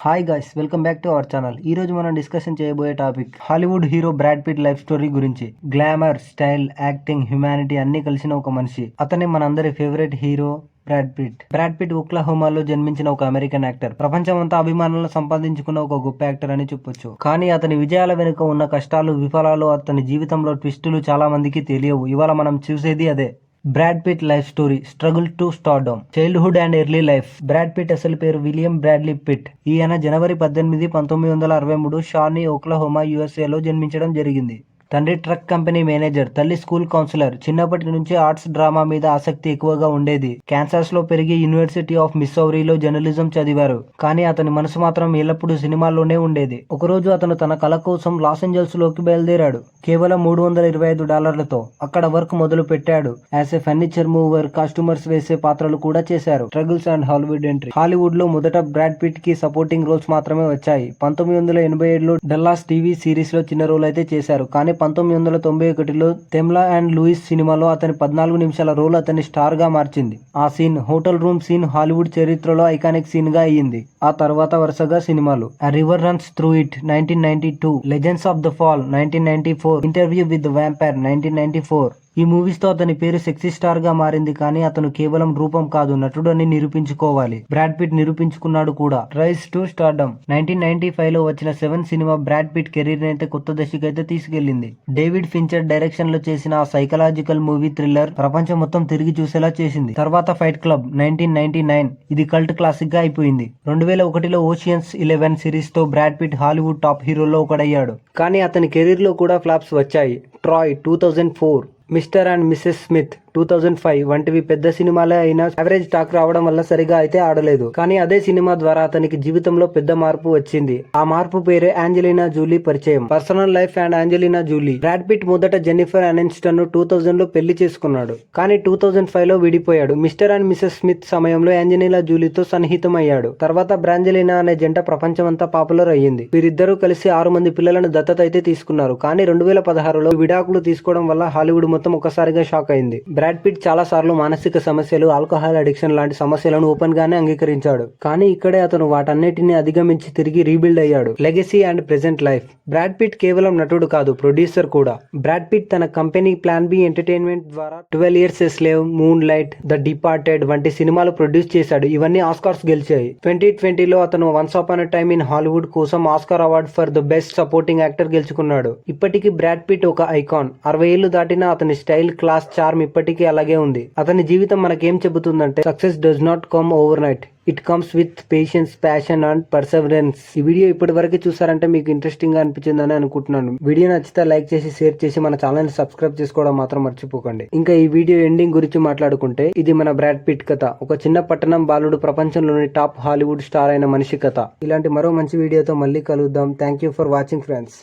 Hi guys, welcome back to our channel. ఈ రోజు మనం డిస్కషన్ చేయబోయే topic Hollywood hero Brad Pitt life story గురించి. గ్లామర్, స్టైల్, యాక్టింగ్, హ్యుమానిటీ అన్ని కలిసిన ఒక మనిషి. అతనే మనందరి favourite hero Brad Pitt. Brad Pitt ఒక్లహోమాలో జన్మించిన ఒక అమెరికన్ యాక్టర్. ప్రపంచమంతా అభిమానులను సంపాదించుకున్న ఒక గొప్ప యాక్టర్ అని చెప్పొచ్చు. కానీ అతని విజయాల వెనుక ఉన్న కష్టాలు, విఫలాలు, అతని జీవితంలో ట్విస్టులు చాలా మందికి తెలియవు. ఇవాళ మనం చూసేది అదే. Broad Pitt life story, struggle to stardom, childhood and early life. Brad pit అసలు పేరు విలియం బ్రాడ్లీ పిట్. ఈయన జనవరి 18, 1963 షానీ, ఓక్లహోమా, యుఎస్ఏలో జన్మించడం జరిగింది. తండ్రి ట్రక్ కంపెనీ మేనేజర్, తల్లి స్కూల్ కౌన్సిలర్. చిన్నప్పటి నుంచి ఆర్ట్స్, డ్రామా మీద ఆసక్తి ఎక్కువగా ఉండేది. క్యాన్సాస్ లో పెరిగి యూనివర్సిటీ ఆఫ్ మిస్సౌరీలో జర్నలిజం చదివారు. కానీ అతని మనసు మాత్రం ఎల్లప్పుడూ సినిమాల్లోనే ఉండేది. ఒకరోజు అతను తన కళ కోసం లాస్ ఏంజల్స్ లోకి బయలుదేరాడు. కేవలం $325 అక్కడ వర్క్ మొదలు పెట్టాడు. As a furniture mover, costumers వేసే పాత్రలు కూడా చేశారు. Struggles and Hollywood entry. Hollywood లో మొదట బ్రాడ్ పిట్ కి సపోర్టింగ్ రోల్స్ మాత్రమే వచ్చాయి. 1987లో డల్లాస్ టీవీ సిరీస్ లో చిన్న రోల్ అయితే చేశారు. కానీ 1991లో తెమ్లా అండ్ లూయిస్ సినిమాలో అతని 14 నిమిషాల రోల్ అతన్ని స్టార్ గా మార్చింది. ఆ scene, hotel room scene, Hollywood చరిత్రలో ఐకానిక్ సీన్ గా అయ్యింది. ఆ తర్వాత వరుసగా సినిమాలు: A River Runs Through It 1992, Legends of the Fall 1994, Interview with the Vampire 1994. ఈ మూవీస్ తో అతని పేరు సెక్సీ స్టార్ గా మారింది. కానీ అతను కేవలం రూపం కాదు, నటుడు అని నిరూపించుకోవాలి. బ్రాడ్ పిట్ నిరూపించుకున్నాడు కూడా. Rise to stardom. 1995లో వచ్చిన 7 సినిమా బ్రాడ్ పిట్ కెరీర్ అయితే కొత్త దశకైతే తీసుకెళ్లింది. డేవిడ్ ఫించర్ డైరెక్షన్ లో చేసిన ఆ సైకలాజికల్ మూవీ థ్రిల్లర్ ప్రపంచం మొత్తం తిరిగి చూసేలా చేసింది. తర్వాత ఫైట్ క్లబ్ 1999, ఇది కల్ట్ క్లాసిక్ గా అయిపోయింది. 2001లో ఓషియన్స్ 11 సిరీస్ తో బ్రాడ్ పిట్ హాలీవుడ్ టాప్ హీరోల్లో ఒకడయ్యాడు. కానీ అతని కెరీర్ లో కూడా ఫ్లాప్స్ వచ్చాయి. Troy 2004, Mr and Mrs Smith 2005 వంటివి పెద్ద సినిమాలే అయినా యావరేజ్ టాక్ రావడం వల్ల సరిగా అయితే ఆడలేదు. కానీ అదే సినిమా ద్వారా అతనికి జీవితంలో పెద్ద మార్పు వచ్చింది. ఆ మార్పు పేరే ఏంజెలినా జూలీ పరిచయం. Personal life and Angelina Julie. Brad Pitt మొదట జెన్నిఫర్ అనిస్టన్ ను 2000లో పెళ్లి చేసుకున్నాడు. కానీ 2005లో విడిపోయాడు. మిస్టర్ అండ్ మిసెస్ స్మిత్ సమయంలో ఏంజెలినా జూలీతో సన్నిహితం అయ్యాడు. తర్వాత బ్రాంజెలినా అనే జంట ప్రపంచమంతా పాపులర్ అయ్యింది. వీరిద్దరూ కలిసి 6 మంది పిల్లలను దత్తత అయితే తీసుకున్నారు. కానీ 2016లో విడాకులు తీసుకోవడం వల్ల హాలీవుడ్ మొత్తం ఒక్కసారిగా షాక్ అయింది. బ్రాడ్ పిట్ చాలా సార్లు మానసిక సమస్యలు, ఆల్కహాల్ అడిక్షన్ లాంటి సమస్యలను ఓపెన్ గానే అంగీకరించాడు. కానీ ఇక్కడే అతను వాటన్నిటిని అధిగమించి తిరిగి రీబిల్డ్ అయ్యాడు. Legacy and present life. Brad Pitt కేవలం నటుడు కాదు, ప్రొడ్యూసర్ కూడా. బ్రాడ్ పిట్ తన కంపెనీ ప్లాన్ బి ఎంటర్టైన్మెంట్ ద్వారా 12 Years a Slave, moonlight, the departed వంటి సినిమాలు ప్రొడ్యూస్ చేశాడు. ఇవన్నీ ఆస్కార్స్ గెలిచాయి. 2020లో అతను once upon a time in Hollywood కోసం Oscar award for the best supporting actor గెలుచుకున్నాడు. ఇప్పటికీ బ్రాడ్ పిట్ ఒక ఐకాన్. 60 ఏళ్లు దాటినా అతని స్టైల్, క్లాస్, చార్మ్ ఇప్పటికీ అలాగే ఉంది. అతని జీవితం మనకేం చెబుతుందంటే, success does not come over night, it comes with patience, passion and perseverance. ఈ వీడియో ఇప్పటి వరకు చూసారంటే మీకు ఇంట్రెస్టింగ్ గా అనిపించిందని అనుకుంటున్నాను. వీడియో నచ్చితే లైక్ చేసి, షేర్ చేసి మన ఛానల్ ని సబ్స్క్రైబ్ చేసుకోవడం మాత్రం మర్చిపోకండి. ఇంకా ఈ వీడియో ఎండింగ్ గురించి మాట్లాడుకుంటే, ఇది మన బ్రాడ్ పిట్ కథ. ఒక చిన్న పట్టణం బాలుడు ప్రపంచంలోని టాప్ హాలీవుడ్ స్టార్ అయిన మనిషి కథ. ఇలాంటి మరో మంచి వీడియోతో మళ్ళీ కలుద్దాం. Thank you for watching friends.